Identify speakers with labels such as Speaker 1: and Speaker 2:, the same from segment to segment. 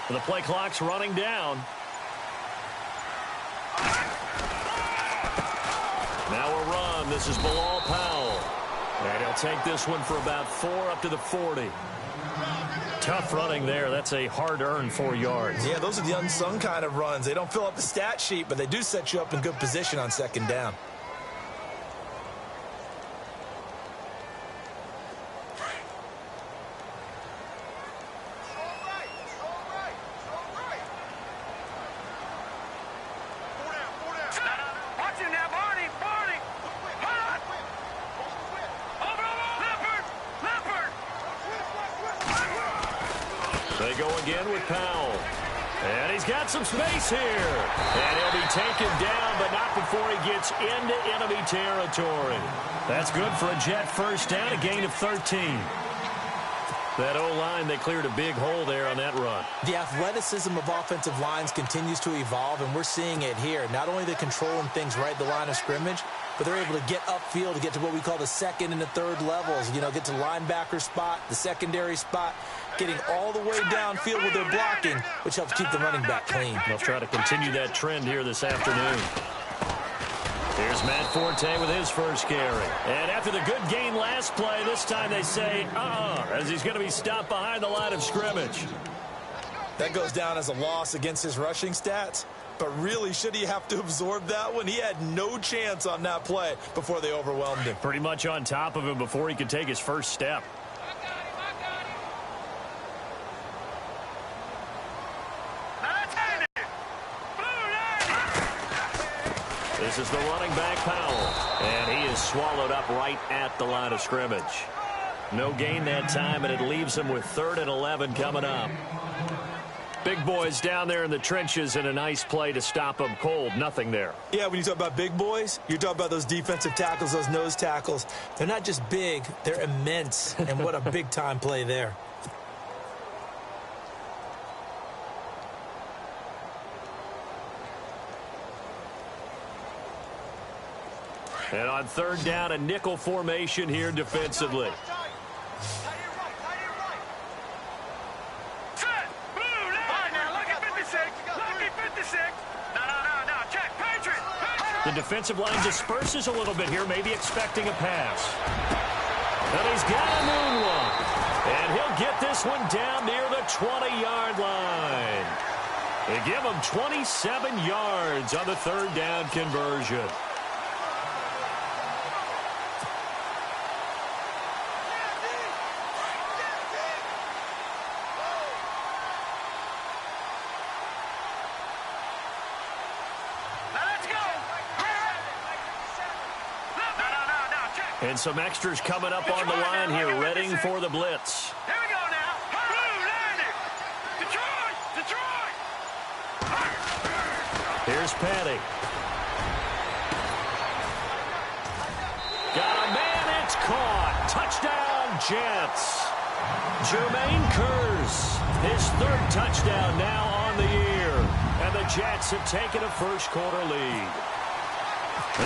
Speaker 1: The play clock's running down. Now a run. This is Bilal Powell. And he'll take this one for about 4 up to the 40. Tough running there. That's a hard-earned 4 yards.
Speaker 2: Yeah, those are the unsung kind of runs. They don't fill up the stat sheet, but they do set you up in good position on second down.
Speaker 1: They go again with Powell. And he's got some space here. And he'll be taken down, but not before he gets into enemy territory. That's good for a Jet first down, a gain of 13. That O-line, they cleared a big hole there on that run.
Speaker 2: The athleticism of offensive lines continues to evolve, and we're seeing it here. Not only the controlling things right at the line of scrimmage, but they're able to get upfield to get to what we call the second and the third levels. You know, get to linebacker spot, the secondary spot, getting all the way downfield with their blocking, which helps keep the running back clean.
Speaker 1: They'll try to continue that trend here this afternoon. Here's Matt Forte with his first carry. And after the good gain last play, this time they say, as he's going to be stopped behind the line of scrimmage.
Speaker 2: That goes down as a loss against his rushing stats. But really, should he have to absorb that one? He had no chance on that play before they overwhelmed him.
Speaker 1: Pretty much on top of him before he could take his first step. This is the running back, Powell. And he is swallowed up right at the line of scrimmage. No gain that time, and it leaves him with 3rd and 11 coming up. Big boys down there in the trenches, and a nice play to stop them cold. Nothing there.
Speaker 2: Yeah, when you talk about big boys, you're talking about those defensive tackles, those nose tackles. They're not just big, they're immense. And what a big-time play there.
Speaker 1: And on 3rd down, a nickel formation here defensively. The defensive line disperses a little bit here, maybe expecting a pass. And he's got a moonwalk. And he'll get this one down near the 20-yard line. They give him 27 yards on the 3rd down conversion. And some extras coming up on the line here, readying for the blitz.
Speaker 3: Here we go now. Blue landing. Detroit.
Speaker 1: Here's Patty. Got a man, it's caught. Touchdown, Jets. Jermaine Kearse, his 3rd touchdown now on the year. And the Jets have taken a first-quarter lead.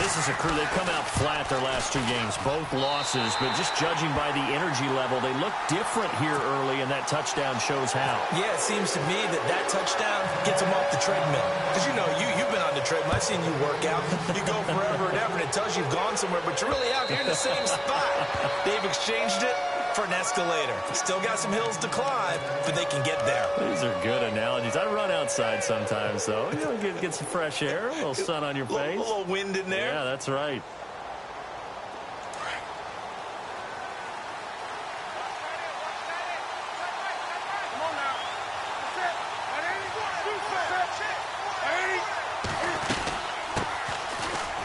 Speaker 1: This is a crew, they've come out flat their last 2 games, both losses, but just judging by the energy level, they look different here early, and that touchdown shows how.
Speaker 2: Yeah, it seems to me that touchdown gets them off the treadmill. Because, you know, you've been on the treadmill. I've seen you work out. You go forever and ever, and it tells you you've gone somewhere, but you're really out here in the same spot. They've exchanged it for an escalator. Still got some hills to climb, but they can get there.
Speaker 1: These are good analogies. I run outside sometimes, though. You know, get some fresh air, a little sun on your face.
Speaker 2: A little wind in there.
Speaker 1: Yeah, that's right.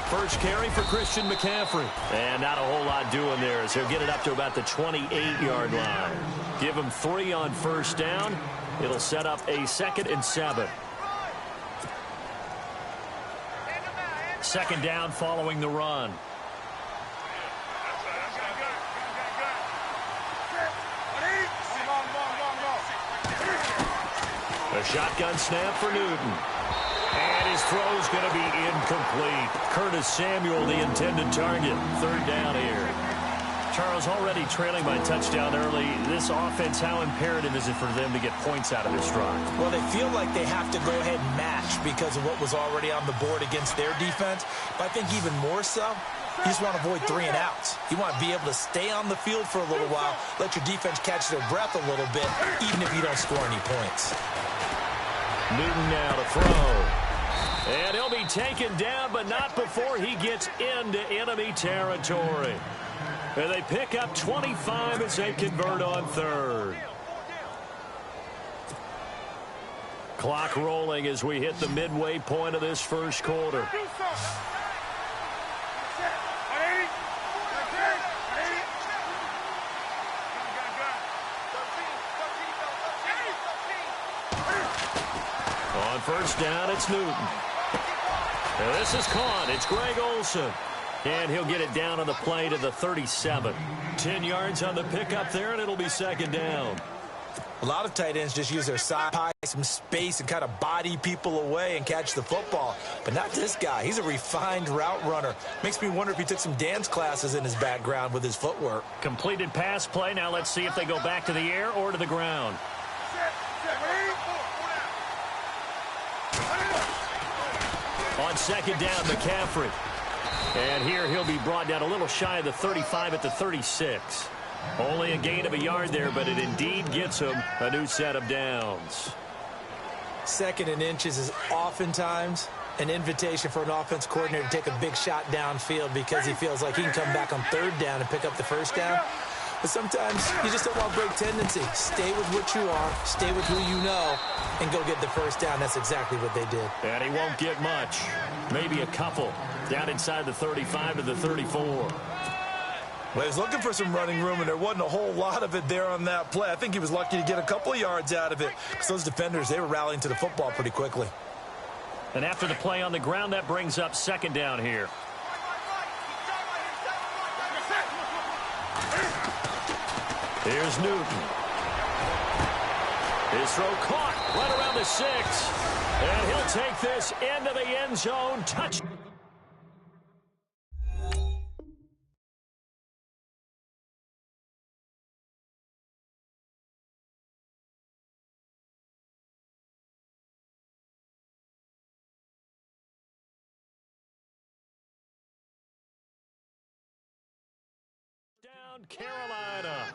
Speaker 1: First carry for Christian McCaffrey. And not a whole lot doing there as he'll get it up to about the 28-yard line. Give him 3 on first down. It'll set up a 2nd and 7. 2nd down following the run. A shotgun snap for Newton. And his throw's going to be incomplete. Curtis Samuel, the intended target. 3rd down here. Charles, already trailing by touchdown early. This offense, how imperative is it for them to get points out of this drive?
Speaker 2: Well, they feel like they have to go ahead and match because of what was already on the board against their defense. But I think even more so, you just want to avoid 3 and outs. You want to be able to stay on the field for a little while, let your defense catch their breath a little bit, even if you don't score any points.
Speaker 1: Newton now to throw. And he'll be taken down, but not before he gets into enemy territory. And they pick up 25 as they convert on third. Clock rolling as we hit the midway point of this first quarter. On first down, it's Newton. And this is caught. It's Greg Olsen. And he'll get it down on the play to the 37. 10 yards on the pickup there, and it'll be second down.
Speaker 2: A lot of tight ends just use their side, some space, and kind of body people away and catch the football. But not this guy. He's a refined route runner. Makes me wonder if he took some dance classes in his background with his footwork.
Speaker 1: Completed pass play. Now let's see if they go back to the air or to the ground. On second down, McCaffrey. And here he'll be brought down a little shy of the 35 at the 36. Only a gain of a yard there, but it indeed gets him a new set of downs.
Speaker 2: 2nd and inches is oftentimes an invitation for an offense coordinator to take a big shot downfield because he feels like he can come back on 3rd down and pick up the first down. But sometimes you just don't want to break tendency. Stay with what you are, stay with who you know, and go get the first down. That's exactly what they did.
Speaker 1: And he won't get much. Maybe a couple. Down inside the 35 to the 34.
Speaker 2: Well, he was looking for some running room, and there wasn't a whole lot of it there on that play. I think he was lucky to get a couple of yards out of it because those defenders, they were rallying to the football pretty quickly.
Speaker 1: And after the play on the ground, that brings up second down here. Here's Newton. His throw caught right around the 6. And he'll take this into the end zone. Touch. Down Carolina.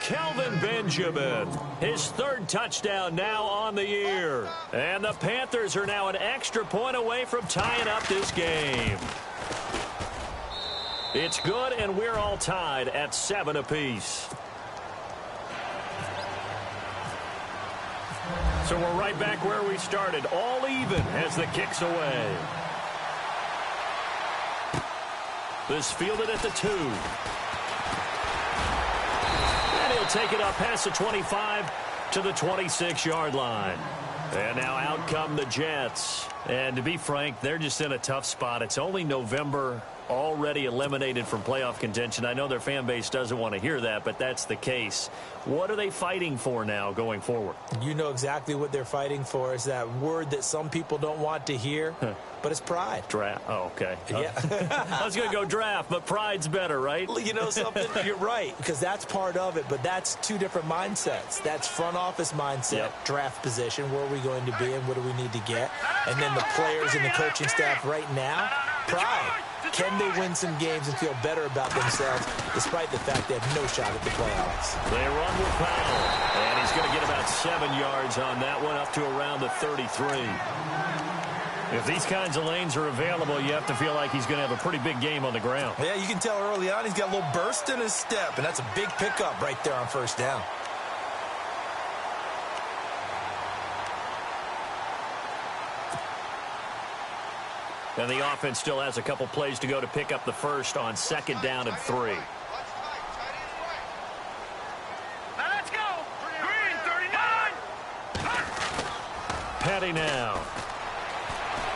Speaker 1: Kelvin Benjamin, his 3rd touchdown now on the year. And the Panthers are now an extra point away from tying up this game. It's good, and we're all tied at 7 apiece. So we're right back where we started, all even as the kick's away. This fielded at the 2. Take it up past the 25 to the 26-yard line. And now out come the Jets. And to be frank, they're just in a tough spot. It's only November, already eliminated from playoff contention. I know their fan base doesn't want to hear that, but that's the case. What are they fighting for now going forward?
Speaker 2: You know exactly what they're fighting for. Is that word that some people don't want to hear, but it's pride.
Speaker 1: Draft. Oh, okay.
Speaker 2: Yeah.
Speaker 1: I was going to go draft, but pride's better, right?
Speaker 2: You know something? You're right, because that's part of it, but that's 2 different mindsets. That's front office mindset, draft position, where are we going to be and what do we need to get? And then the players and the coaching staff right now, pride. Can they win some games and feel better about themselves despite the fact they have no shot at the playoffs?
Speaker 1: They run with Powell, and he's going to get about 7 yards on that one, up to around the 33. If these kinds of lanes are available, you have to feel like he's going to have a pretty big game on the ground.
Speaker 2: Yeah, you can tell early on he's got a little burst in his step, and that's a big pickup right there on first down.
Speaker 1: And the offense still has a couple plays to go to pick up the first on second down and 3.
Speaker 3: Let's go. Green 39.
Speaker 1: Petty now.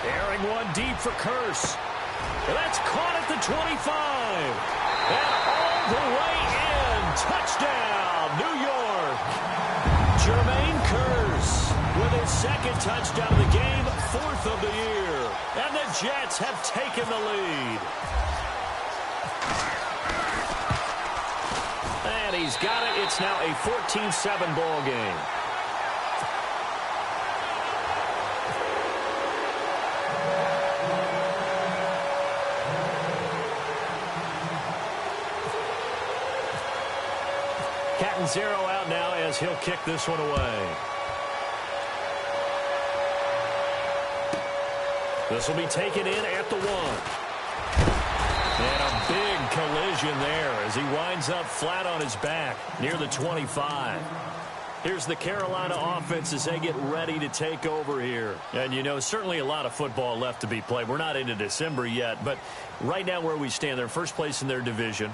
Speaker 1: Airing one deep for Curse. And that's caught at the 25. And all the way in. Touchdown, New York. Jermaine Curse with his 2nd touchdown of the game, 4th of the year. And the Jets have taken the lead. he's got it. It's now a 14-7 ball game. Cat and zero out now as he'll kick this one away. This will be taken in at the 1. And a big collision there as he winds up flat on his back near the 25. Here's the Carolina offense as they get ready to take over here. And, you know, certainly a lot of football left to be played. We're not into December yet, but right now where we stand, they're first place in their division.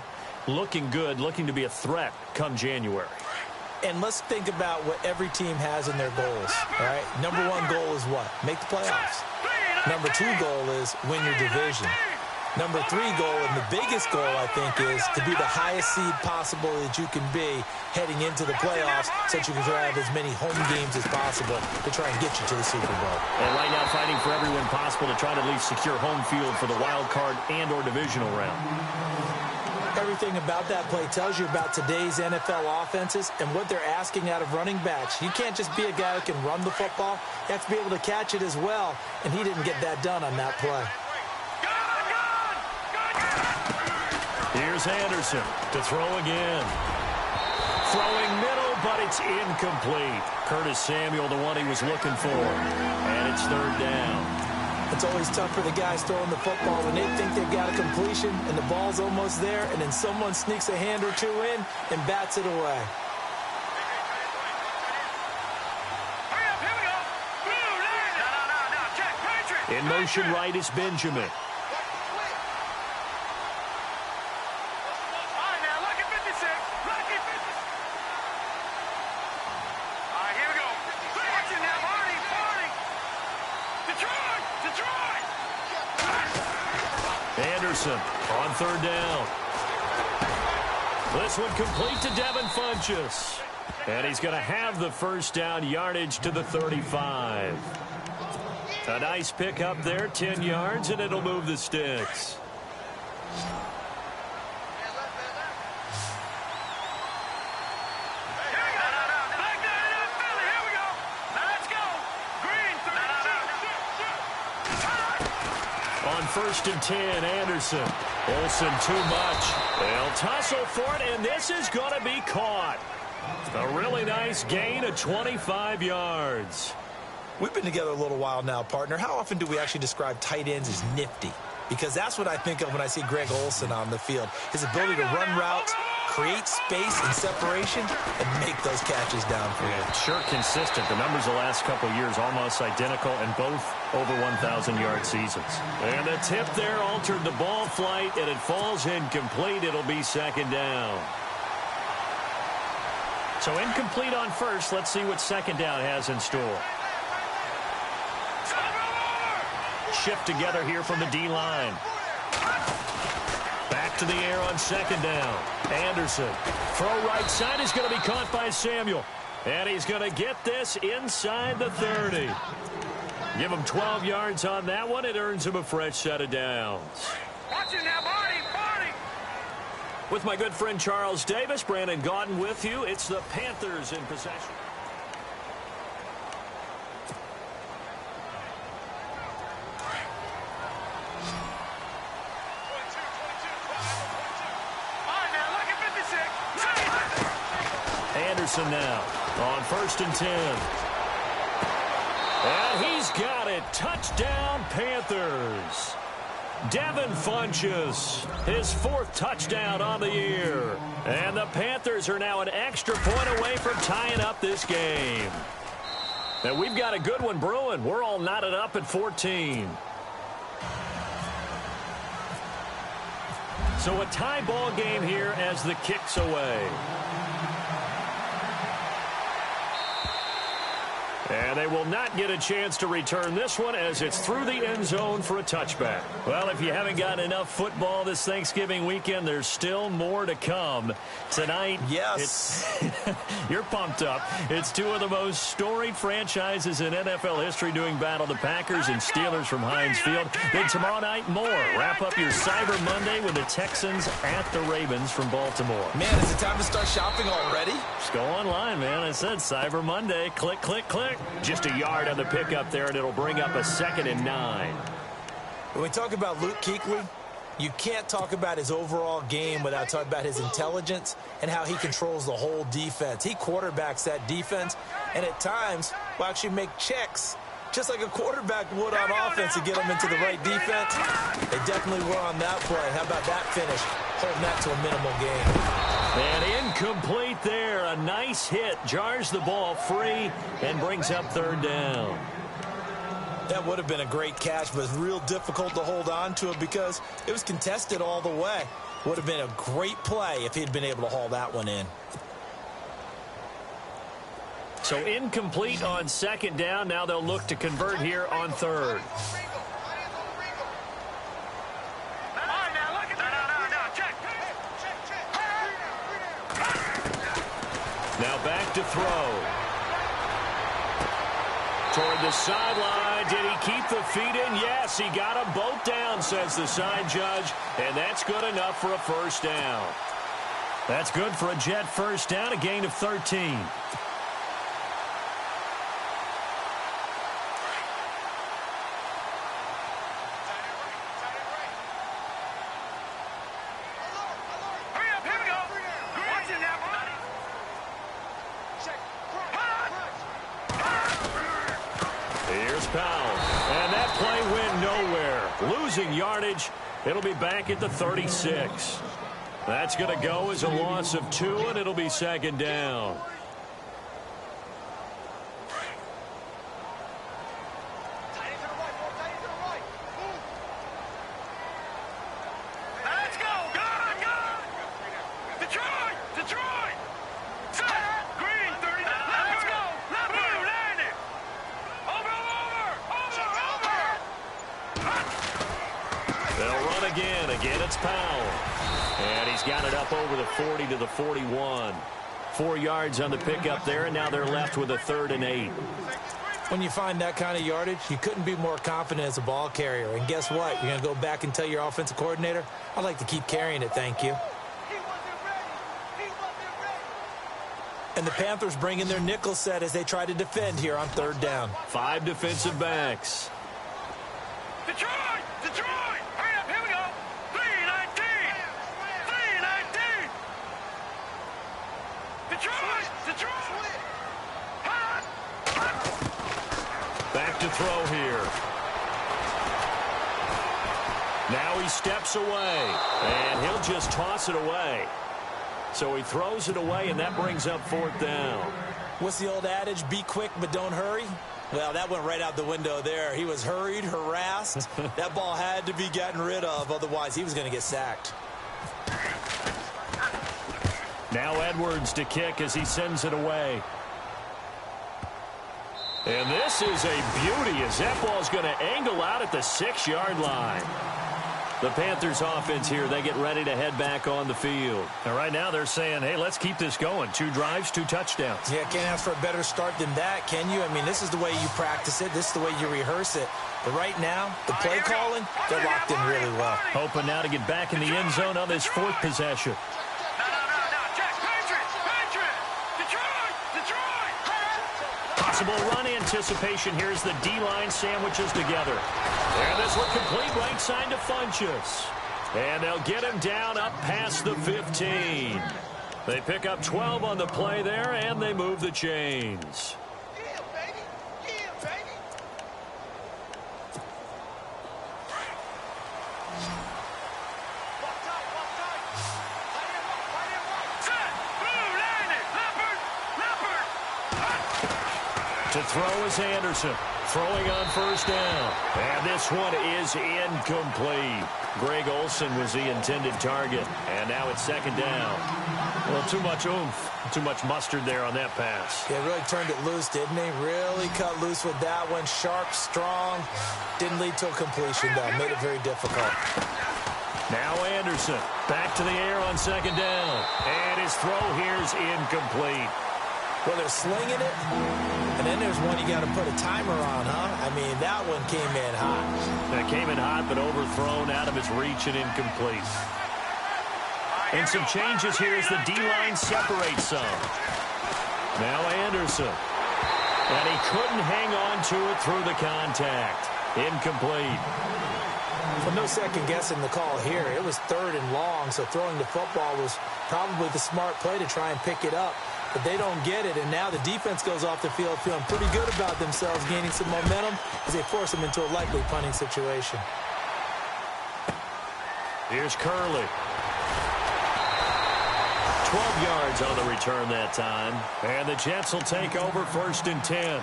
Speaker 1: Looking good, looking to be a threat come January.
Speaker 2: And let's think about what every team has in their goals, all right? Number 1 goal is what? Make the playoffs. Number 2 goal is win your division. Number 3 goal, and the biggest goal, I think, is to be the highest seed possible that you can be heading into the playoffs so that you can have as many home games as possible to try and get you to the Super Bowl.
Speaker 1: And right now fighting for every win possible to try to at least secure home field for the wild card and or divisional round.
Speaker 2: Everything about that play tells you about today's NFL offenses and what they're asking out of running backs. You can't just be a guy who can run the football. You have to be able to catch it as well, and he didn't get that done on that play.
Speaker 1: Here's Anderson to throw again. Throwing middle, but it's incomplete. Curtis Samuel, the one he was looking for. And it's 3rd down.
Speaker 2: It's always tough for the guys throwing the football when they think they've got a completion and the ball's almost there, and then someone sneaks a hand or two in and bats it away.
Speaker 1: In motion right is Benjamin. Anderson on 3rd down. This one complete to Devin Funchess. And he's going to have the 1st down, yardage to the 35. A nice pick up there, 10 yards, and it'll move the sticks. On 1st and 10, Anderson. Olsen too much. They'll tussle for it, and this is going to be caught. A really nice gain of 25 yards.
Speaker 2: We've been together a little while now, partner. How often do we actually describe tight ends as nifty? Because that's what I think of when I see Greg Olsen on the field. His ability to run routes, create space and separation, and make those catches downfield.
Speaker 1: Yeah, sure consistent. The numbers the last couple of years almost identical, and both over 1,000-yard seasons. And the tip there altered the ball flight, and it falls incomplete. It'll be 2nd down. So incomplete on 1st. Let's see what 2nd down has in store. Shift together here from the D-line. Back to the air on 2nd down. Anderson. Throw right side is going to be caught by Samuel. And he's going to get this inside the 30. Give him 12 yards on that one. It earns him a fresh set of downs.
Speaker 3: Watch it now, Barney.
Speaker 1: With my good friend Charles Davis, Brandon Gaudin with you. It's the Panthers in possession. Anderson now on 1st and 10. And he's got it. Touchdown, Panthers. Devin Funchess, his 4th touchdown on the year. And the Panthers are now an extra point away from tying up this game. And we've got a good one brewing. We're all knotted up at 14. So a tie ball game here as the kick's away. And they will not get a chance to return this one as it's through the end zone for a touchback. Well, if you haven't gotten enough football this Thanksgiving weekend, there's still more to come. Tonight,
Speaker 2: yes,
Speaker 1: you're pumped up. It's two of the most storied franchises in NFL history doing battle, the Packers and Steelers from Heinz Field. Then tomorrow night, more. Wrap up your Cyber Monday with the Texans at the Ravens from Baltimore.
Speaker 2: Man, is it time to start shopping already?
Speaker 1: Just go online, man. I said Cyber Monday. Click, click, click. Just a yard on the pickup there, and it'll bring up a 2nd and 9.
Speaker 2: When we talk about Luke Kuechly, you can't talk about his overall game without talking about his intelligence and how he controls the whole defense. He quarterbacks that defense, and at times will actually make checks, just like a quarterback would on offense to get them into the right defense. They definitely were on that play. How about that finish? Holding that to a minimal gain.
Speaker 1: And incomplete there. A nice hit. Jars the ball free and brings up 3rd down.
Speaker 2: That would have been a great catch, but it's real difficult to hold on to it because it was contested all the way. Would have been a great play if he'd been able to haul that one in.
Speaker 1: So incomplete on 2nd down. Now they'll look to convert here on 3rd. Now back to throw. Toward the sideline. Did he keep the feet in? Yes, he got them both down, says the side judge. And that's good enough for a 1st down. That's good for a Jet 1st down, a gain of 13. Losing yardage. It'll be back at the 36. That's going to go as a loss of 2, and it'll be 2nd down.
Speaker 3: Let's go. Detroit. Set. Green, 30. Let's go. Blue, landing. Over.
Speaker 1: They'll run again. Again, it's Powell. And he's got it up over the 40 to the 41. 4 yards on the pickup there, and now they're left with a 3rd and 8.
Speaker 2: When you find that kind of yardage, you couldn't be more confident as a ball carrier. And guess what? You're going to go back and tell your offensive coordinator, I'd like to keep carrying it, thank you. And the Panthers bring in their nickel set as they try to defend here on 3rd down.
Speaker 1: 5 defensive backs.
Speaker 3: Detroit. Hurry up, here we go. 319. Detroit.
Speaker 1: Back to throw here. Now he steps away, and he'll just toss it away. So he throws it away, and that brings up 4th down.
Speaker 2: What's the old adage? Be quick, but don't hurry. Well, that went right out the window there. He was hurried, harassed. That ball had to be gotten rid of, otherwise he was going to get sacked.
Speaker 1: Now Edwards to kick as he sends it away. And this is a beauty as that ball's going to angle out at the 6-yard line. The Panthers offense here, they get ready to head back on the field. And right now they're saying, hey, let's keep this going. 2 drives, 2 touchdowns.
Speaker 2: Yeah, can't ask for a better start than that, can you? I mean, this is the way you practice it. This is the way you rehearse it. But right now, the play calling, they're locked in really well.
Speaker 1: Hoping now to get back in the end zone on this 4th possession. Possible run anticipation. Here's the D-line sandwiches together. And this one complete right side to Funchess. And they'll get him down up past the 15. They pick up 12 on the play there, and they move the chains. To throw is Anderson. Throwing on first down. And this one is incomplete. Greg Olsen was the intended target. And now it's second down. Well, too much oomph. Too much mustard there on that pass.
Speaker 2: Yeah, really turned it loose, didn't he? Really cut loose with that one. Sharp, strong. Didn't lead to a completion, though. Made it very difficult.
Speaker 1: Now Anderson back to the air on second down. And his throw here's incomplete.
Speaker 2: Well, they're slinging it. And then there's one you got to put a timer on, huh? I mean, that one came in hot.
Speaker 1: That came in hot, but overthrown out of its reach and incomplete. And some changes here as the D-line separates some. Now Anderson. And he couldn't hang on to it through the contact. Incomplete.
Speaker 2: Well, no second guessing the call here. It was third and long, so throwing the football was probably the smart play to try and pick it up. But they don't get it, and now the defense goes off the field feeling pretty good about themselves, gaining some momentum as they force them into a likely punting situation.
Speaker 1: Here's Curley. 12 yards on the return that time. And the Jets will take over 1st and 10.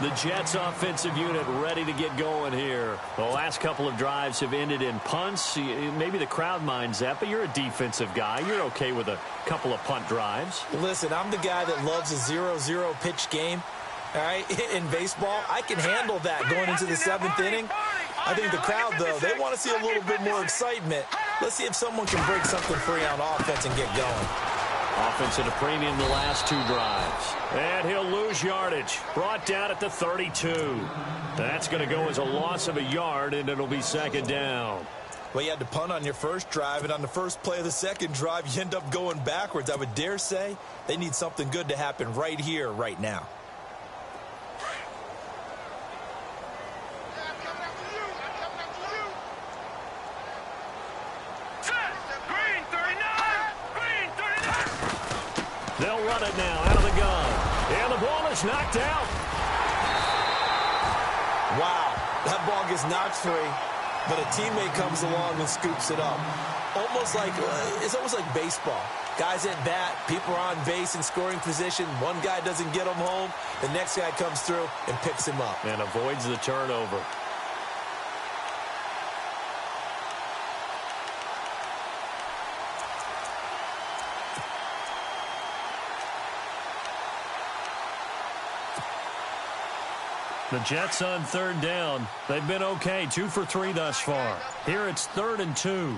Speaker 1: The Jets offensive unit ready to get going here. The last couple of drives have ended in punts. Maybe the crowd minds that, but you're a defensive guy. You're okay with a couple of punt drives.
Speaker 2: Listen, I'm the guy that loves a 0-0 pitch game. All right, in baseball, I can handle that going into the 7th inning. I think the crowd, though, they want to see a little bit more excitement. Let's see if someone can break something free on offense and get going.
Speaker 1: Offense at a premium the last 2 drives. And he'll lose yardage. Brought down at the 32. That's going to go as a loss of a yard, and it'll be second down.
Speaker 2: Well, you had to punt on your first drive, and on the first play of the second drive, you end up going backwards. I would dare say they need something good to happen right here, right now.
Speaker 1: They'll run it now out of the gun. And the ball is knocked out.
Speaker 2: Wow, that ball gets knocked free, but a teammate comes along and scoops it up. It's almost like baseball. Guys at bat, people are on base in scoring position. One guy doesn't get him home. The next guy comes through and picks him up.
Speaker 1: And avoids the turnover. The Jets on 3rd down. They've been okay, 2 for 3 thus far. Here it's 3rd and 2.
Speaker 3: Here we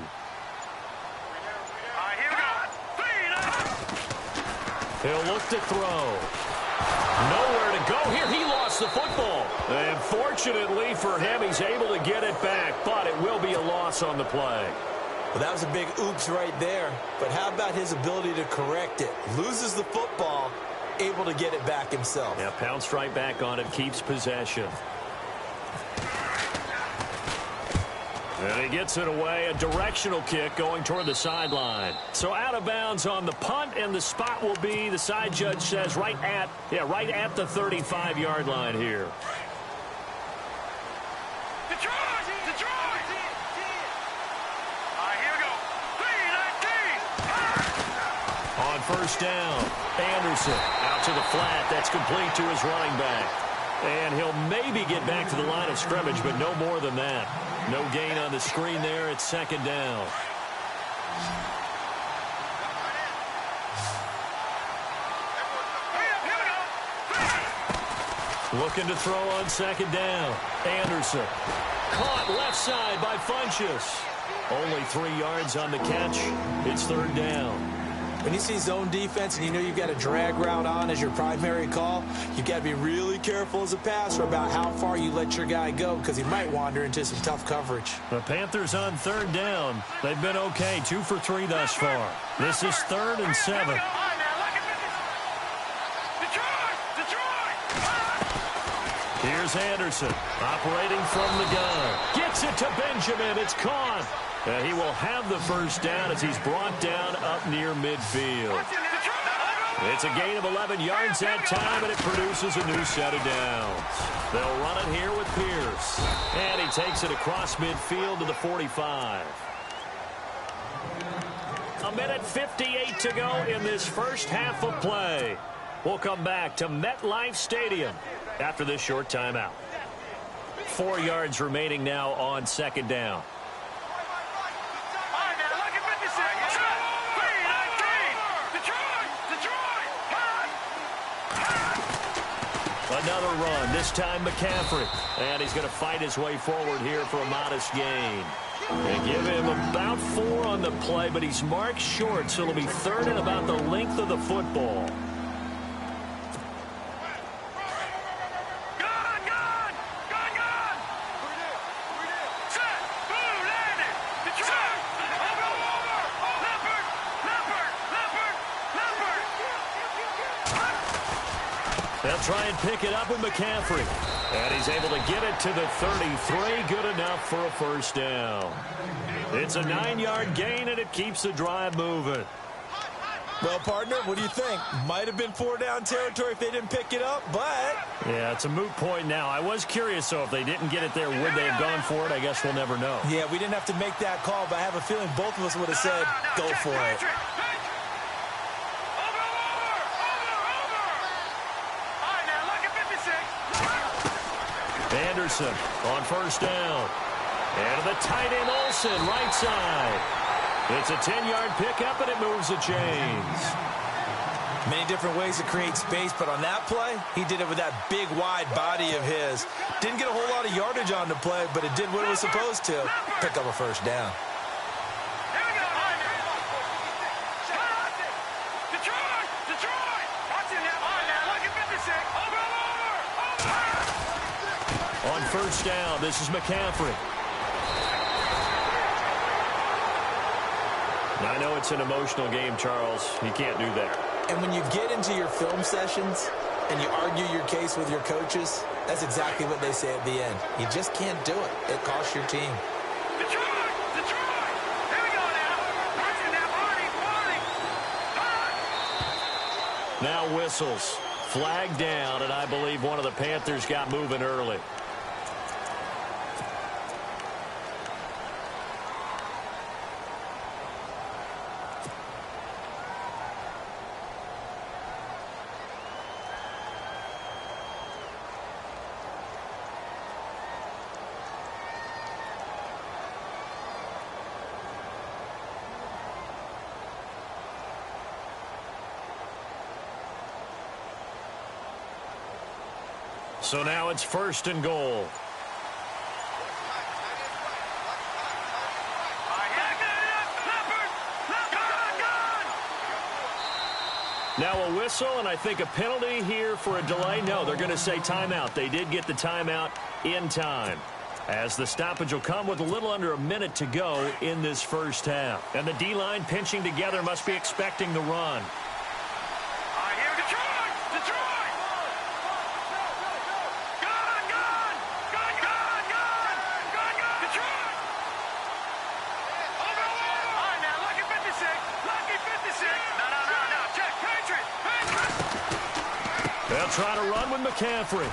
Speaker 3: go.
Speaker 1: He'll look to throw. Nowhere to go here. He lost the football. And fortunately for him, he's able to get it back, but it will be a loss on the play.
Speaker 2: Well, that was a big oops right there. But how about his ability to correct it? Loses the football, able to get it back himself.
Speaker 1: Yeah, pounced right back on it, keeps possession. And he gets it away, a directional kick going toward the sideline. So out of bounds on the punt, and the spot will be, the side judge says, right at the 35-yard line here.
Speaker 3: Detroit! Detroit! Here we go. 3-19.
Speaker 1: On first down, Anderson out to the flat. That's complete to his running back. And he'll maybe get back to the line of scrimmage, but no more than that. No gain on the screen there. It's second down. Looking to throw on second down. Anderson. Caught left side by Funchess. Only 3 yards on the catch. It's third down.
Speaker 2: When you see zone defense and you know you've got a drag route on as your primary call, you've got to be really careful as a passer about how far you let your guy go because he might wander into some tough coverage.
Speaker 1: The Panthers on third down. They've been okay, 2 for 3 thus far. This is 3rd and 7. Here's Anderson operating from the gun. Gets it to Benjamin. It's caught. He will have the first down as he's brought down up near midfield. It's a gain of 11 yards that time, and it produces a new set of downs. They'll run it here with Pierce. And he takes it across midfield to the 45. A minute 58 to go in this first half of play. We'll come back to MetLife Stadium after this short timeout. 4 yards remaining now on second down. Another run, this time McCaffrey. And he's going to fight his way forward here for a modest gain. They give him about 4 on the play, but he's marked short, so it'll be third and about the length of the football. They'll try and pick it up with McCaffrey. And he's able to get it to the 33. Good enough for a first down. It's a 9-yard gain, and it keeps the drive moving.
Speaker 2: Well, partner, what do you think? Might have been 4-down territory if they didn't pick it up, but...
Speaker 1: Yeah, it's a moot point now. I was curious, though, if they didn't get it there, would they have gone for it? I guess we'll never know.
Speaker 2: Yeah, we didn't have to make that call, but I have a feeling both of us would have said, go for it.
Speaker 1: Anderson on first down. And the tight end Olsen, right side. It's a 10-yard pickup, and it moves the chains.
Speaker 2: Many different ways to create space, but on that play, he did it with that big, wide body of his. Didn't get a whole lot of yardage on the play, but it did what it was supposed to. Pick up a first down.
Speaker 1: On first down, this is McCaffrey. I know it's an emotional game, Charles. You can't do that.
Speaker 2: And when you get into your film sessions and you argue your case with your coaches, that's exactly what they say at the end. You just can't do it. It costs your team.
Speaker 1: Now whistles. Flag down, and I believe one of the Panthers got moving early. So now it's first and goal. Now a whistle, and I think a penalty here for a delay. No, they're going to say timeout. They did get the timeout in time, as the stoppage will come with a little under a minute to go in this first half. And the D-line pinching together must be expecting the run. They'll try to run with McCaffrey.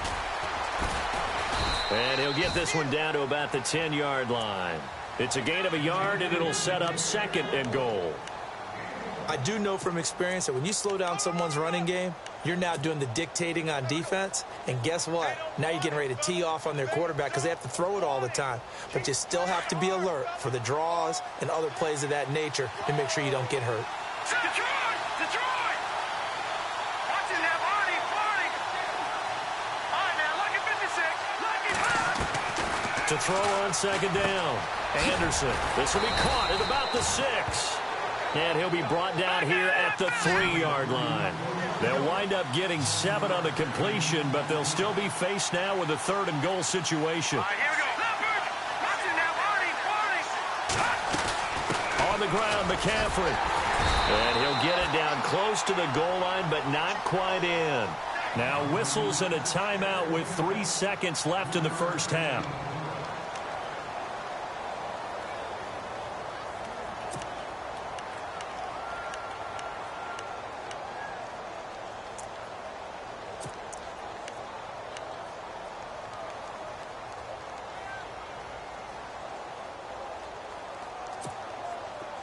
Speaker 1: And he'll get this one down to about the 10-yard line. It's a gain of a yard, and it'll set up second and goal.
Speaker 2: I do know from experience that when you slow down someone's running game, you're now doing the dictating on defense. And guess what? Now you're getting ready to tee off on their quarterback because they have to throw it all the time. But you still have to be alert for the draws and other plays of that nature to make sure you don't get hurt.
Speaker 1: To throw on second down. Anderson. This will be caught at about the 6. And he'll be brought down here at the 3-yard line. They'll wind up getting 7 on the completion, but they'll still be faced now with a third and goal situation. On the ground, McCaffrey. And he'll get it down close to the goal line, but not quite in. Now whistles and a timeout with 3 seconds left in the first half.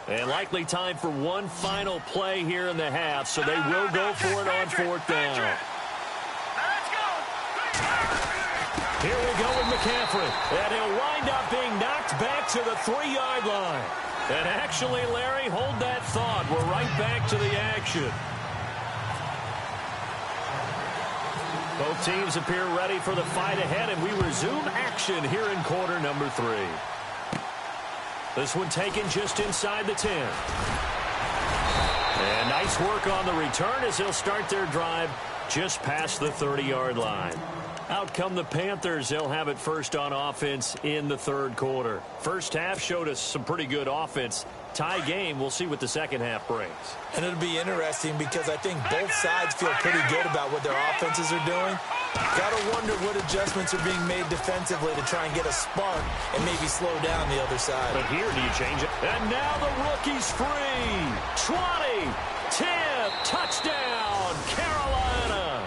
Speaker 1: And likely time for one final play here in the half, so they will go for it on 4th down. Here we go with McCaffrey. And he'll wind up being knocked back to the 3-yard line. And actually, Larry, hold that thought. We're right back to the action. Both teams appear ready for the fight ahead, and we resume action here in quarter number 3. This one taken just inside the 10. And nice work on the return as they'll start their drive just past the 30-yard line. Out come the Panthers. They'll have it first on offense in the third quarter. First half showed us some pretty good offense. Tie game. We'll see what the second half brings. And it'll be interesting because I think both sides feel pretty good about what their offenses are doing. Got to wonder what adjustments are being made defensively to try and get a spark and maybe slow down the other side. But here, do you change it? And now the rookie's free. 20, 10, touchdown, Carolina.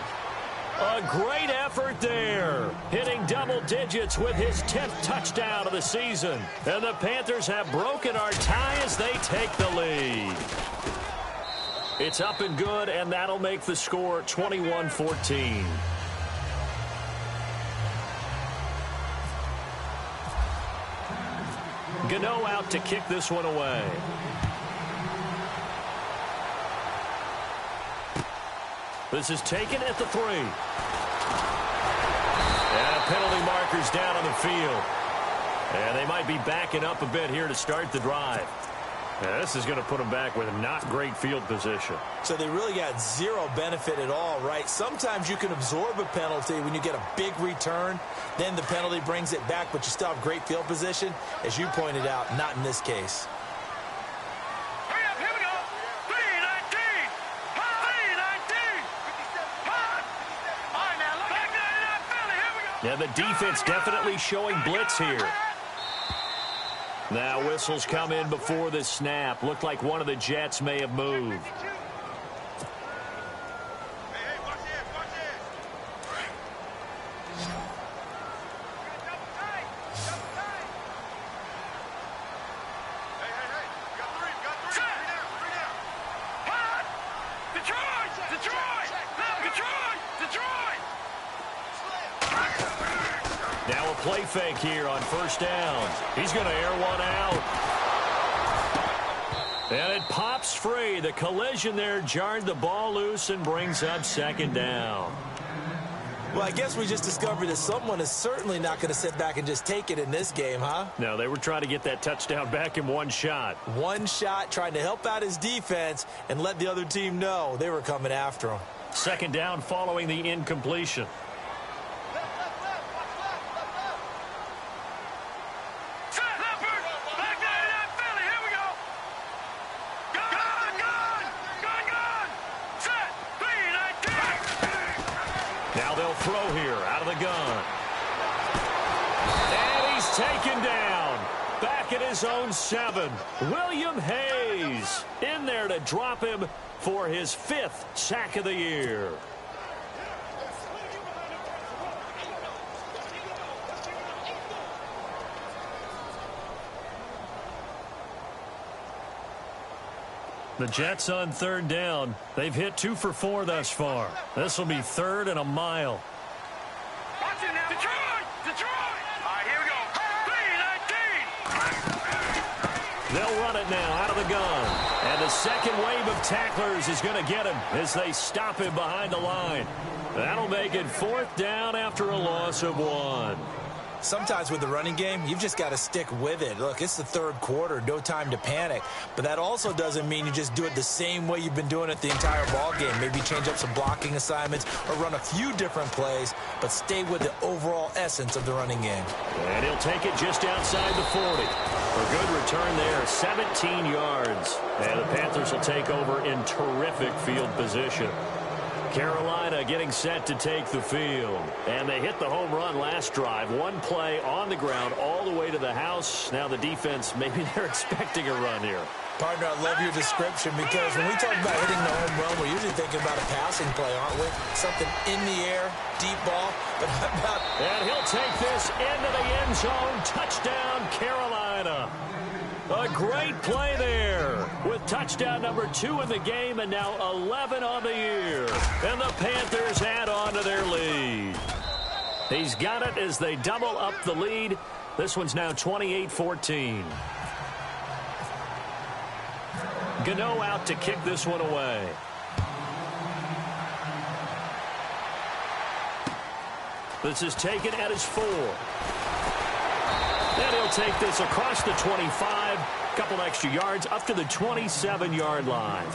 Speaker 1: A great effort there, hitting double digits with his 10th touchdown of the season. And the Panthers have broken our tie as they take the lead. It's up and good, and that'll make the score 21-14. Gano out to kick this one away. This is taken at the 3. And penalty markers down on the field. And they might be backing up a bit here to start the drive. Now, this is going to put them back with not great field position. So they really got zero benefit at all, right? Sometimes you can absorb a penalty when you get a big return. Then the penalty brings it back, but you still have great field position. As you pointed out, not in this case. Yeah, the defense definitely showing blitz here. Now whistles come in before the snap. Looked like one of the Jets may have moved. Now a play fake here on first down. He's going to air one out. And it pops free. The collision there jarred the ball loose and brings up second down. Well, I guess we just discovered that someone is certainly not going to sit back and just take it in this game, huh? No, they were trying to get that touchdown back in one shot. One shot, trying to help out his defense and let the other team know they were coming after him. Second down following the incompletion. Now they'll throw here out of the gun. And he's taken down. Back at his own 7. William Hayes in there to drop him for his 5th sack of the year. The Jets on third down. They've hit 2 for 4 thus far. This will be 3rd and a mile.
Speaker 3: Watch it now. Detroit! Detroit! All right, here we go. 3-19.
Speaker 1: They'll run it now out of the gun. And the second wave of tacklers is going to get him as they stop him behind the line. That'll make it 4th down after a loss of 1. Sometimes with the running game, you've just got to stick with it. Look, it's the third quarter, no time to panic. But that also doesn't mean you just do it the same way you've been doing it the entire ball game. Maybe change up some blocking assignments or run a few different plays, but stay with the overall essence of the running game. And he'll take it just outside the 40. A good return there, 17 yards. And the Panthers will take over in terrific field position. Carolina getting set to take the field. And they hit the home run last drive. One play on the ground all the way to the house. Now the defense, maybe they're expecting a run here. Partner, I love your description because when we talk about hitting the home run, we're usually thinking about a passing play, aren't we? Something in the air, deep ball. But how about... And he'll take this into the end zone. Touchdown, Carolina. A great play there with touchdown number 2 in the game and now 11 on the year. And the Panthers add on to their lead. He's got it as they double up the lead. This one's now 28-14. Gano out to kick this one away. This is taken at his 4. And he'll take this across the 25. Couple extra yards up to the 27-yard line.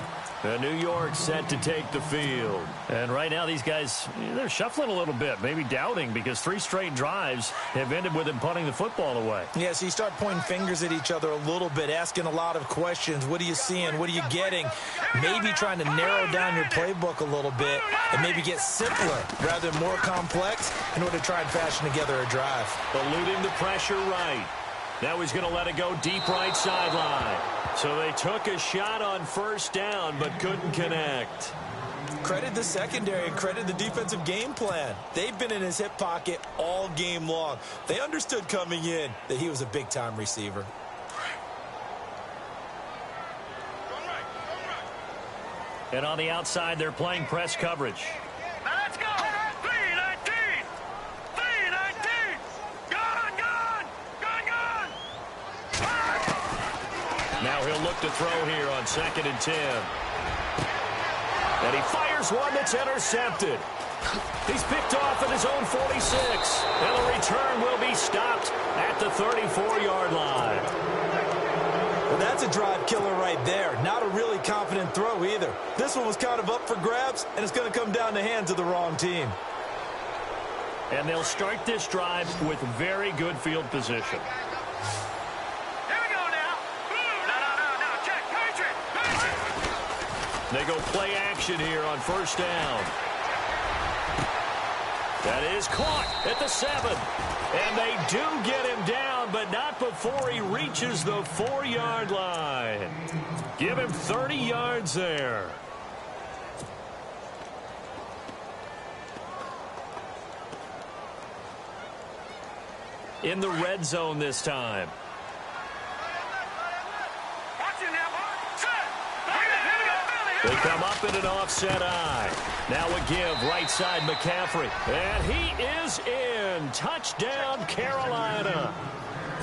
Speaker 1: And New York set to take the field. And right now these guys, they're shuffling a little bit, maybe doubting, because 3 straight drives have ended with him punting the football away.
Speaker 2: Yeah, so you start pointing fingers at each other a little bit, asking a lot of questions. What are you seeing? What are you getting? Maybe trying to narrow down your playbook a little bit and maybe get simpler rather than more complex in order to try and fashion together a drive.
Speaker 1: Eluding the pressure right. Now he's going to let it go deep right sideline. So they took a shot on first down but couldn't connect.
Speaker 2: Credit the secondary and credit the defensive game plan. They've been in his hip pocket all game long. They understood coming in that he was a big-time receiver.
Speaker 1: And on the outside, they're playing press coverage.
Speaker 3: Now let's go. 3-19. 3-19. Gone.
Speaker 1: Now he'll look to throw here on 2nd and 10. And he fires one that's intercepted. He's picked off at his own 46. And the return will be stopped at the 34-yard line.
Speaker 2: Well, that's a drive killer right there. Not a really confident throw either. This one was kind of up for grabs, and it's going to come down the hands of the wrong team.
Speaker 1: And they'll start this drive with very good field position.
Speaker 3: Here we go now. No. Check. Patriot.
Speaker 1: They go play action here on first down. That is caught at the 7. And they do get him down, but not before he reaches the 4-yard line. Give him 30 yards there. In the red zone this time. They come up in an offset eye. Now a give, right side McCaffrey. And he is in. Touchdown, Carolina.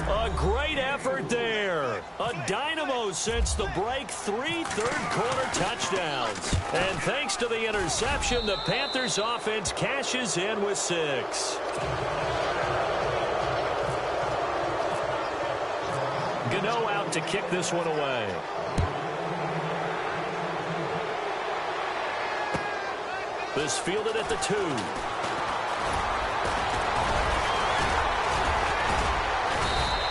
Speaker 1: A great effort there. A dynamo since the break. 3 third-quarter touchdowns. And thanks to the interception, the Panthers offense cashes in with 6. Gano out to kick this one away. This fielded at the 2.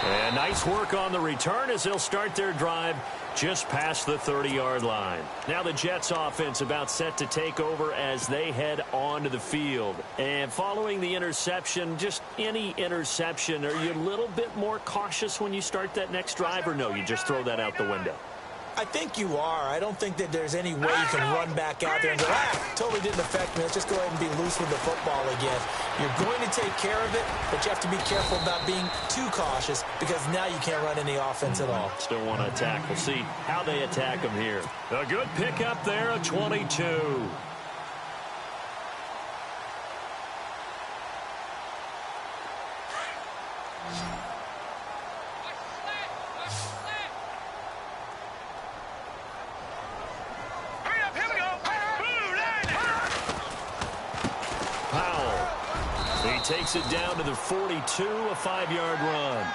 Speaker 1: And nice work on the return as they'll start their drive just past the 30-yard line. Now the Jets offense about set to take over as they head onto the field. And following the interception, just any interception, are you a little bit more cautious when you start that next drive, or no, you just throw that out the window?
Speaker 2: I think you are. I don't think that there's any way you can run back out there and go, totally didn't affect me. Let's just go ahead and be loose with the football again. You're going to take care of it, but you have to be careful about being too cautious because now you can't run any offense at all.
Speaker 1: Still want to attack. We'll see how they attack him here. A good pickup there, a 22. Takes it down to the 42, a 5-yard run.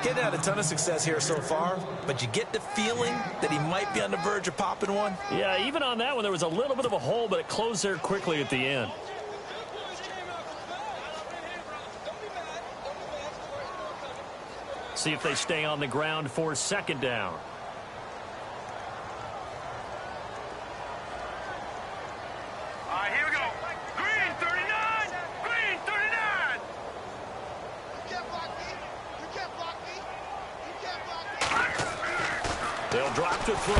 Speaker 2: Getting had a ton of success here so far, but you get the feeling that he might be on the verge of popping one.
Speaker 1: Yeah, even on that one, there was a little bit of a hole, but it closed there quickly at the end. See if they stay on the ground for 2nd down.
Speaker 3: Here we go. Green 39. Green 39.
Speaker 1: They'll drop to throw.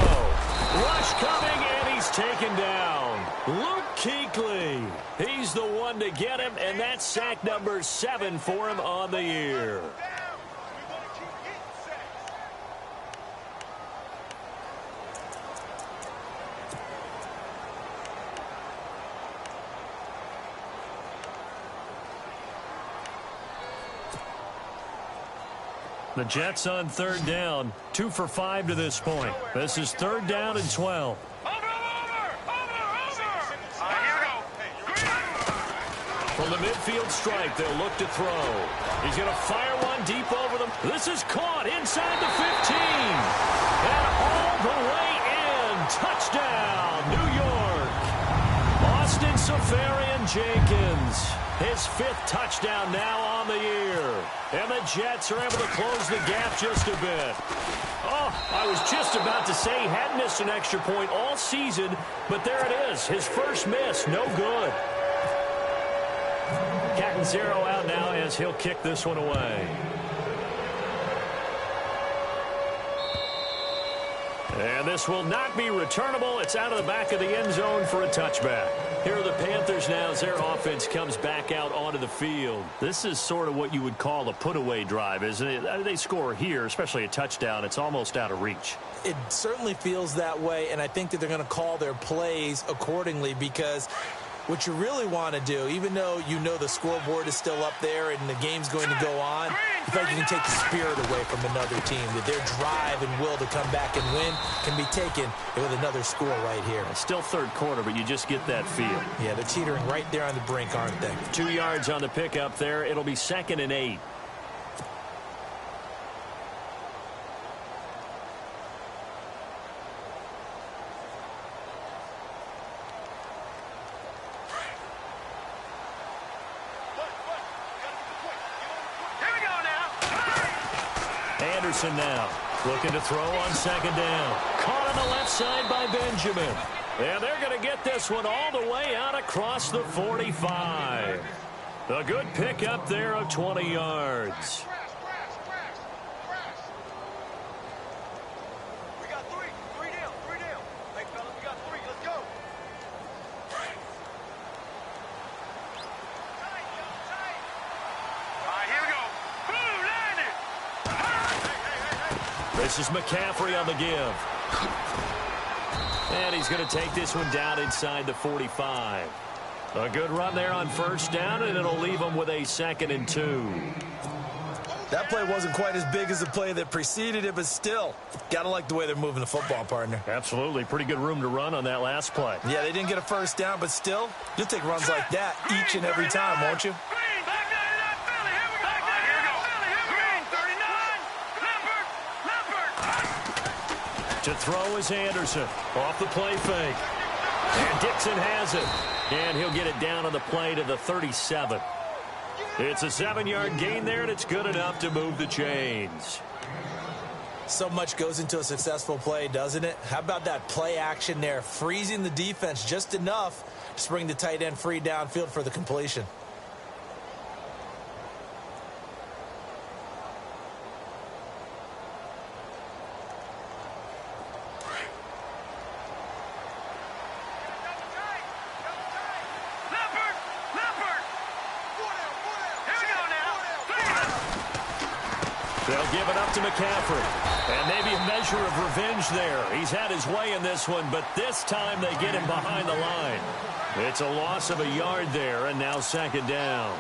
Speaker 1: Rush coming, and he's taken down. Luke Kuechly. He's the one to get him, and that's sack number 7 for him on the year. The Jets on third down, 2 for 5 to this point. This is third down and 12. From the midfield strike, they'll look to throw. He's going to fire one deep over them. This is caught inside the 15. And all the way in. Touchdown, New York. Austin Seferian-Jenkins. His 5th touchdown now on the year. And the Jets are able to close the gap just a bit. Oh, I was just about to say he hadn't missed an extra point all season, but there it is. His first miss, no good. Catanzaro out now as he'll kick this one away. And this will not be returnable. It's out of the back of the end zone for a touchback. Here are the Panthers now as their offense comes back out onto the field. This is sort of what you would call a put-away drive, isn't it? They score here, especially a touchdown. It's almost out of reach.
Speaker 2: It certainly feels that way, and I think that they're going to call their plays accordingly because what you really want to do, even though you know the scoreboard is still up there and the game's going to go on, you feel like you can take the spirit away from another team, that their drive and will to come back and win can be taken with another score right here.
Speaker 1: It's still third quarter, but you just get that feel.
Speaker 2: Yeah, they're teetering right there on the brink, aren't they?
Speaker 1: 2 yards on the pickup there. It'll be 2nd and 8. Anderson now looking to throw on 2nd down. Caught on the left side by Benjamin. And they're going to get this one all the way out across the 45. A good pickup there of 20 yards.
Speaker 3: We got three down. Hey, fellas, we got 3. Let's go. All right, here we go. Boom, landed.
Speaker 1: This is McCaffrey on the give. And he's going to take this one down inside the 45. A good run there on 1st down, and it'll leave him with a 2nd and 2.
Speaker 2: That play wasn't quite as big as the play that preceded it, but still, got to like the way they're moving the football, partner.
Speaker 1: Absolutely. Pretty good room to run on that last play.
Speaker 2: Yeah, they didn't get a 1st down, but still, you'll take runs like that each and every time, won't you?
Speaker 1: To throw is Anderson. Off the play fake. And Dixon has it. And he'll get it down on the play to the 37. It's a 7-yard gain there, and it's good enough to move the chains.
Speaker 2: So much goes into a successful play, doesn't it? How about that play action there, freezing the defense just enough to bring the tight end free downfield for the completion.
Speaker 1: They'll give it up to McCaffrey. And maybe a measure of revenge there. He's had his way in this one, but this time they get him behind the line. It's a loss of a yard there, and now 2nd down.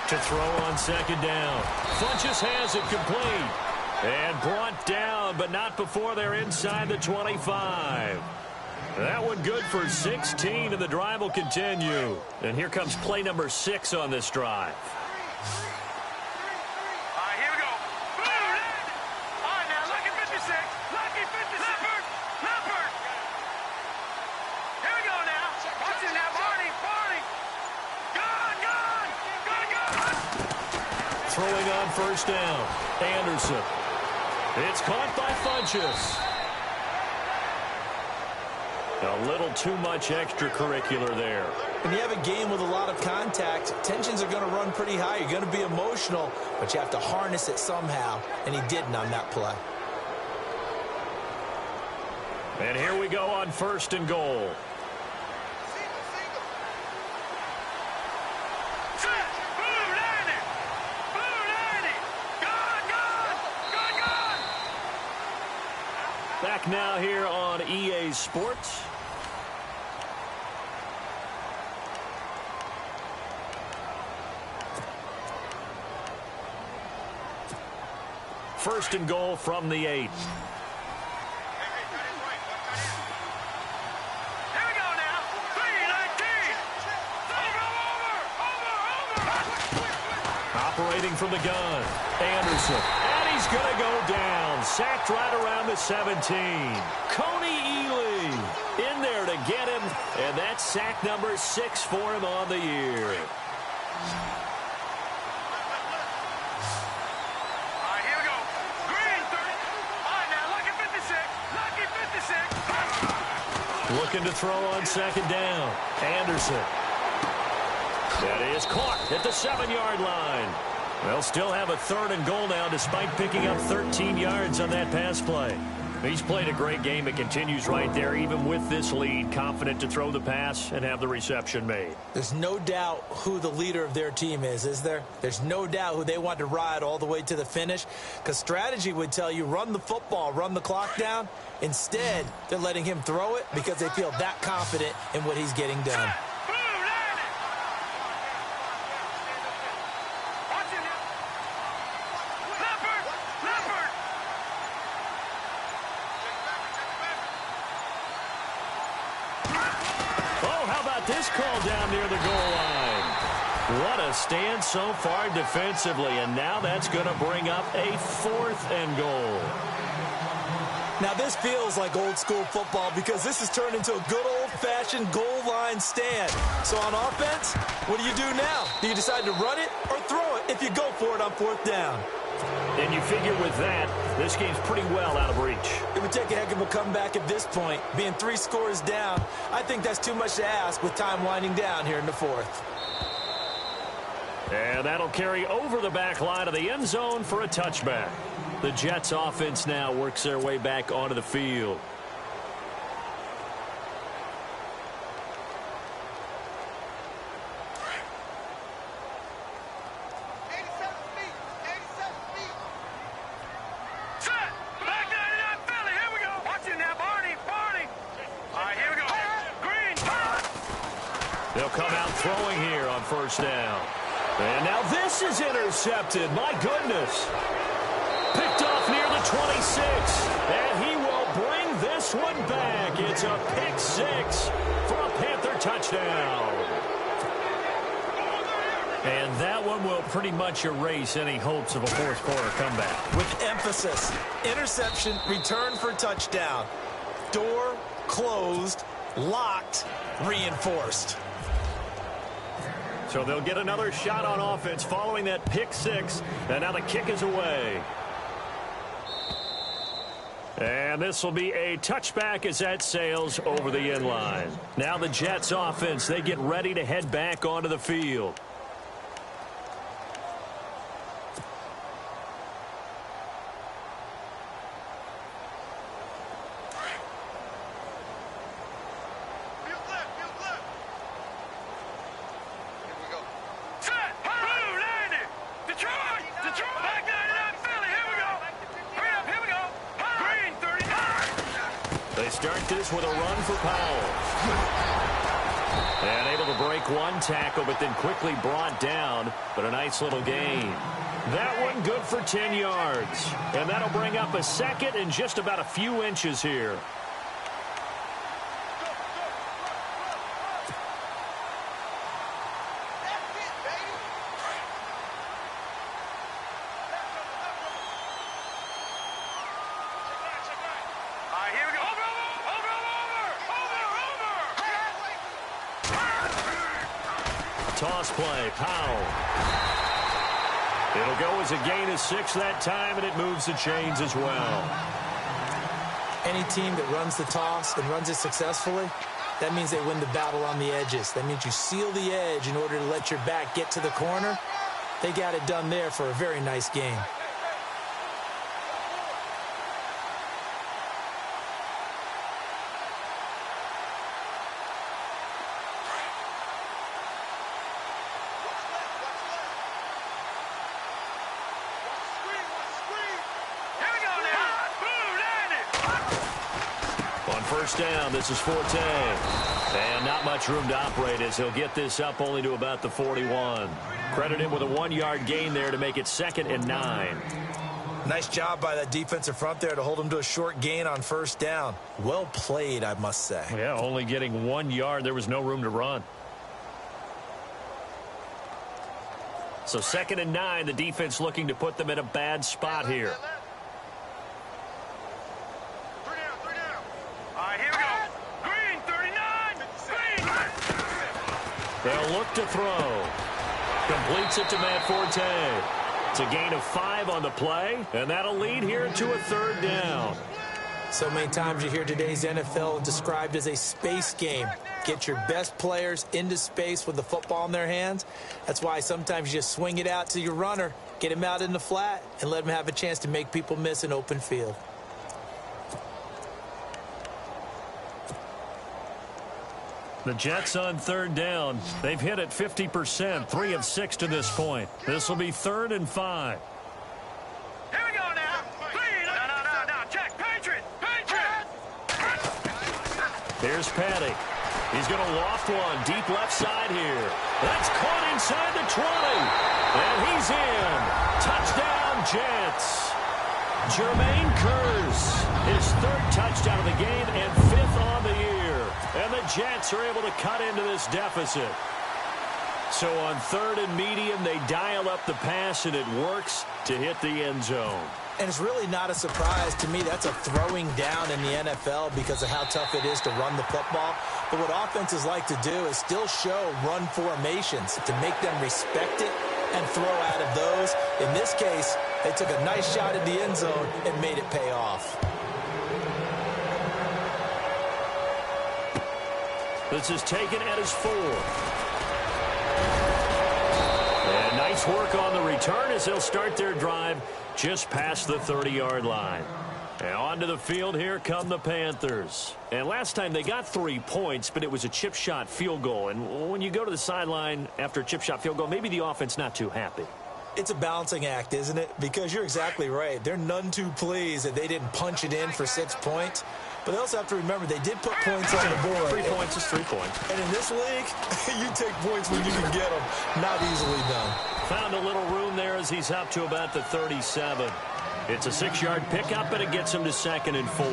Speaker 1: To throw on 2nd down. Funchess has it complete. And brought down, but not before they're inside the 25. That one good for 16, and the drive will continue. And here comes play number 6 on this drive.
Speaker 3: All right, here we go. Boom! All right, now, lucky 56. Lucky 56. Leopard. Here we go now. Watch it now, Barney.
Speaker 1: Throwing on 1st down. Anderson. It's caught by Funchess. A little too much extracurricular there.
Speaker 2: When you have a game with a lot of contact, tensions are going to run pretty high. You're going to be emotional, but you have to harness it somehow, and he didn't on that play.
Speaker 1: And here we go on 1st and goal. Back now here on EA Sports. First and goal from the 8.
Speaker 3: Here we go now. 3-19. Over.
Speaker 1: Operating from the gun. Anderson. And he's going to go down. Sacked right around the 17. Coney Ely in there to get him. And that's sack number 6 for him on the year. Looking to throw on 2nd down. Anderson. That is caught at the 7-yard line. They'll still have a 3rd and goal now despite picking up 13 yards on that pass play. He's played a great game. It continues right there even with this lead. Confident to throw the pass and have the reception made.
Speaker 2: There's no doubt who the leader of their team is there? There's no doubt who they want to ride all the way to the finish, because strategy would tell you run the football, run the clock down. Instead, they're letting him throw it because they feel that confident in what he's getting done.
Speaker 1: This call down near the goal line. What a stand so far defensively, and now that's going to bring up a 4th and goal.
Speaker 2: Now this feels like old school football because this has turned into a good old-fashioned goal line stand. So on offense, what do you do now? Do you decide to run it or throw it if you go for it on 4th down?
Speaker 1: And you figure with that, this game's pretty well out of reach.
Speaker 2: It would take a heck of a comeback at this point. Being 3 scores down, I think that's too much to ask with time winding down here in the 4th.
Speaker 1: And that'll carry over the back line of the end zone for a touchback. The Jets offense now works their way back onto the field. They'll come out throwing here on 1st down. And now this is intercepted. My goodness. Picked off near the 26. And he will bring this one back. It's a pick 6 for a Panther touchdown. And that one will pretty much erase any hopes of a 4th quarter comeback.
Speaker 2: With emphasis. Interception, return for touchdown. Door closed, locked, reinforced.
Speaker 1: So they'll get another shot on offense following that pick 6. And now the kick is away. And this will be a touchback as that sails over the end line. Now the Jets offense, they get ready to head back onto the field. Start this with a run for Powell. And able to break one tackle, but then quickly brought down. But a nice little gain. That one good for 10 yards. And that'll bring up a 2nd and just about a few inches here. Toss play, Powell. It'll go as a gain of 6 that time, and it moves the chains as well.
Speaker 2: Any team that runs the toss and runs it successfully, that means they win the battle on the edges. That means you seal the edge in order to let your back get to the corner. They got it done there for a very nice game.
Speaker 1: first down. This is Forte. And not much room to operate as he'll get this up only to about the 41. Credit him with a 1-yard gain there to make it 2nd and 9.
Speaker 2: Nice job by that defensive front there to hold him to a short gain on first down. Well played, I must say.
Speaker 1: Yeah, only getting 1 yard. There was no room to run. So 2nd and 9, the defense looking to put them in a bad spot here.
Speaker 3: All right, here we go. Green, 39. Green.
Speaker 1: They'll look to throw. Completes it to Matt Forte. It's a gain of 5 on the play, and that'll lead here to a 3rd down.
Speaker 2: So many times you hear today's NFL described as a space game. Get your best players into space with the football in their hands. That's why sometimes you just swing it out to your runner, get him out in the flat, and let him have a chance to make people miss an open field.
Speaker 1: The Jets on 3rd down. They've hit it 50%, 3 of 6 to this point. This will be 3rd and 5.
Speaker 3: Here we go now. Clean. No. Check. Patriot.
Speaker 1: Here's Patty. He's going to loft one deep left side here. That's caught inside the 20. And he's in. Touchdown, Jets. Jermaine Kearse, his 3rd touchdown of the game and 5th on the year. And the Jets are able to cut into this deficit. So on 3rd and medium, they dial up the pass, and it works to hit the end zone.
Speaker 2: And it's really not a surprise to me. That's a throwing down in the NFL because of how tough it is to run the football. But what offenses like to do is still show run formations to make them respect it and throw out of those. In this case, they took a nice shot at the end zone and made it pay off.
Speaker 1: This is taken at his 4. And nice work on the return as they'll start their drive just past the 30-yard line. And onto the field, here come the Panthers. And last time they got 3 points, but it was a chip shot field goal. And when you go to the sideline after a chip shot field goal, maybe the offense not too happy.
Speaker 2: It's a balancing act, isn't it? Because you're exactly right. They're none too pleased that they didn't punch it in for 6 points. But they also have to remember they did put points on the board.
Speaker 1: 3 points is 3 points.
Speaker 2: And in this league, you take points when you can get them. Not easily done.
Speaker 1: Found a little room there as he's up to about the 37. It's a 6-yard pickup, and it gets him to 2nd and 4.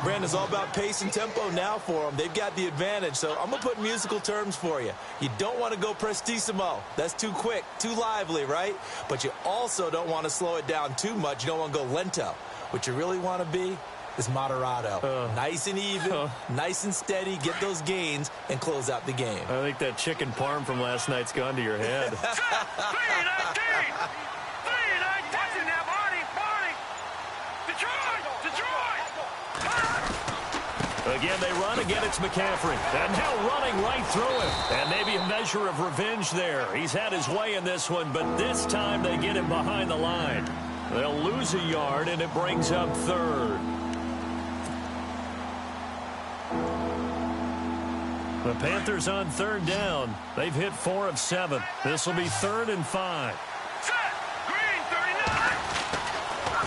Speaker 2: Brandon, it's all about pace and tempo now for them. They've got the advantage, so I'm going to put musical terms for you. You don't want to go prestissimo. That's too quick, too lively, right? But you also don't want to slow it down too much. You don't want to go lento. What you really want to be is moderato. Nice and even, nice and steady, get those gains, and close out the game.
Speaker 1: I think that chicken parm from last night's gone to your head.
Speaker 3: 3-19. 3-19. Touching now, Barney. Detroit.
Speaker 1: Again, they run. Again, it's McCaffrey. And now running right through him. And maybe a measure of revenge there. He's had his way in this one, but this time they get him behind the line. They'll lose a yard, and it brings up 3rd. The Panthers on 3rd down. They've hit 4 of 7. This will be 3rd and 5.
Speaker 3: Set. Green,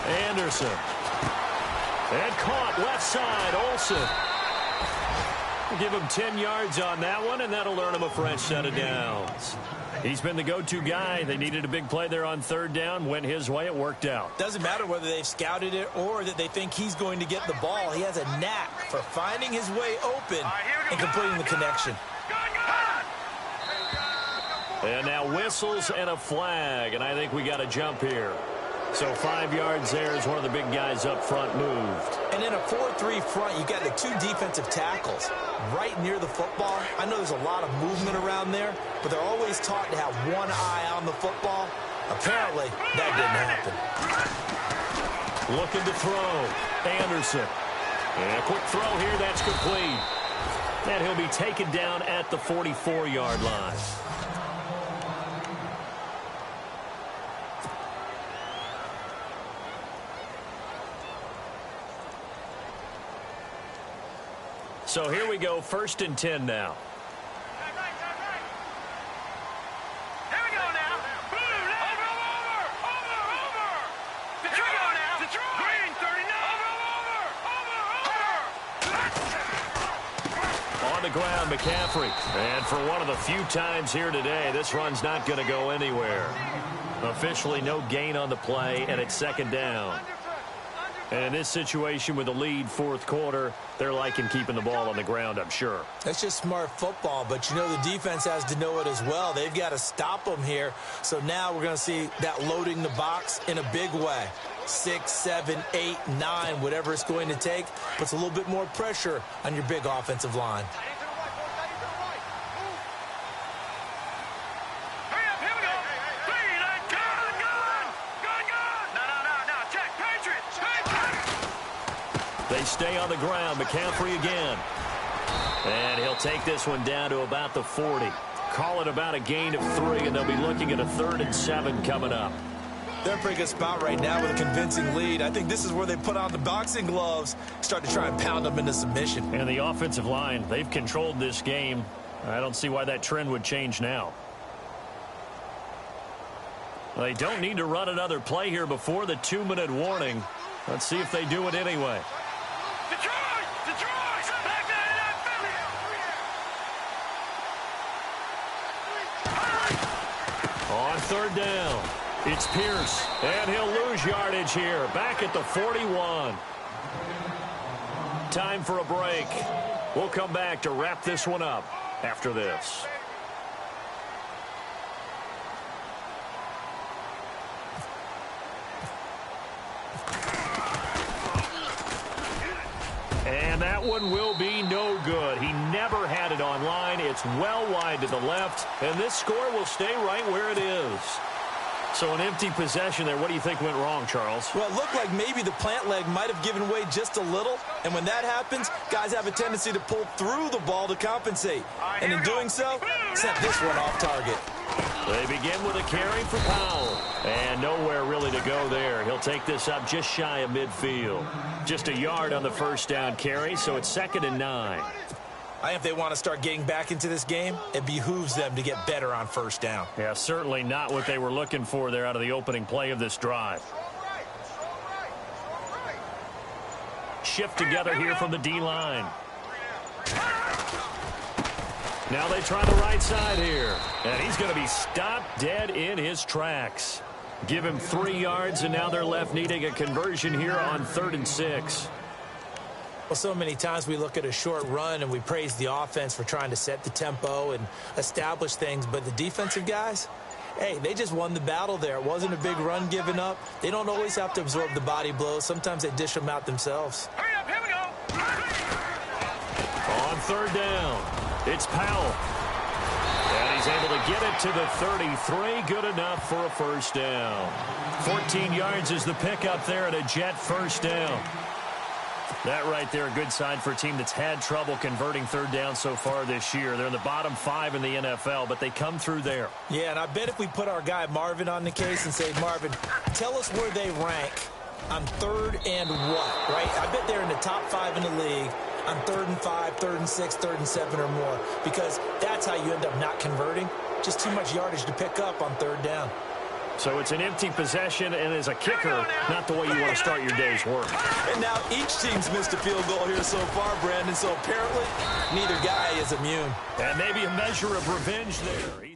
Speaker 3: 39.
Speaker 1: Anderson. And caught left side, Olsen. Give him 10 yards on that one, and that'll earn him a fresh set of downs. He's been the go-to guy. They needed a big play there on 3rd down. Went his way. It worked out.
Speaker 2: Doesn't matter whether they've scouted it or that they think he's going to get the ball. He has a knack for finding his way open and completing the connection.
Speaker 1: And now whistles and a flag, and I think we got a jump here. So 5 yards there as one of the big guys up front moved.
Speaker 2: And in a 4-3 front, you got the 2 defensive tackles right near the football. I know there's a lot of movement around there, but they're always taught to have one eye on the football. Apparently, that didn't happen.
Speaker 1: Looking to throw. Anderson. And a quick throw here. That's complete. And he'll be taken down at the 44-yard line. So here we go, 1st and 10 now.
Speaker 3: Here we go now. Over. Detroit now. Green, 39. Over.
Speaker 1: ground, McCaffrey. And for one of the few times here today, this run's not going to go anywhere. Officially no gain on the play, and it's second down. And in this situation with the lead fourth quarter, they're liking keeping the ball on the ground, I'm sure.
Speaker 2: That's just smart football, but you know the defense has to know it as well. They've got to stop them here. So now we're going to see that loading the box in a big way. 6, 7, 8, 9, whatever it's going to take, puts a little bit more pressure on your big offensive line.
Speaker 1: They stay on the ground. McCaffrey again. And he'll take this one down to about the 40. Call it about a gain of 3, and they'll be looking at a 3rd and 7 coming up.
Speaker 2: They're in a pretty good spot right now with a convincing lead. I think this is where they put on the boxing gloves, start to try and pound them into submission.
Speaker 1: And the offensive line, they've controlled this game. I don't see why that trend would change now. They don't need to run another play here before the 2-minute warning. Let's see if they do it anyway. On 3rd down, it's Pierce, and he'll lose yardage here, back at the 41. Time for a break. We'll come back to wrap this one up after this. And that one will be no good. He never had it on line. It's well wide to the left, and this score will stay right where it is. So an empty possession there. What do you think went wrong, Charles?
Speaker 2: Well, it looked like maybe the plant leg might have given way just a little, and when that happens, guys have a tendency to pull through the ball to compensate. And in doing so, sent this one off target.
Speaker 1: They begin with a carry for Powell. And nowhere really to go there. He'll take this up just shy of midfield. Just a yard on the first down carry, so it's 2nd and 9.
Speaker 2: I think if they want to start getting back into this game, it behooves them to get better on first down.
Speaker 1: Yeah, certainly not what they were looking for there out of the opening play of this drive. Shift together here from the D-line. Now they try the right side here. And he's going to be stopped dead in his tracks. Give him 3 yards, and now they're left needing a conversion here on 3rd and 6.
Speaker 2: Well, so many times we look at a short run and we praise the offense for trying to set the tempo and establish things, but the defensive guys, hey, they just won the battle there. It wasn't a big run given up. They don't always have to absorb the body blows. Sometimes they dish them out themselves.
Speaker 3: Hurry up, here we go.
Speaker 1: On 3rd down, it's Powell. And he's able to get it to the 33. Good enough for a first down. 14 yards is the pickup there, and a Jet first down. That right there, a good sign for a team that's had trouble converting 3rd down so far this year. They're in the bottom 5 in the NFL, but they come through there.
Speaker 2: Yeah, and I bet if we put our guy Marvin on the case and say, Marvin, tell us where they rank on 3rd and what, right? I bet they're in the top 5 in the league on 3rd and 5, 3rd and 6, 3rd and 7 or more, because that's how you end up not converting. Just too much yardage to pick up on 3rd down.
Speaker 1: So it's an empty possession, and as a kicker, not the way you want to start your day's work.
Speaker 2: And now each team's missed a field goal here so far, Brandon, so apparently neither guy is immune.
Speaker 1: And maybe a measure of revenge there.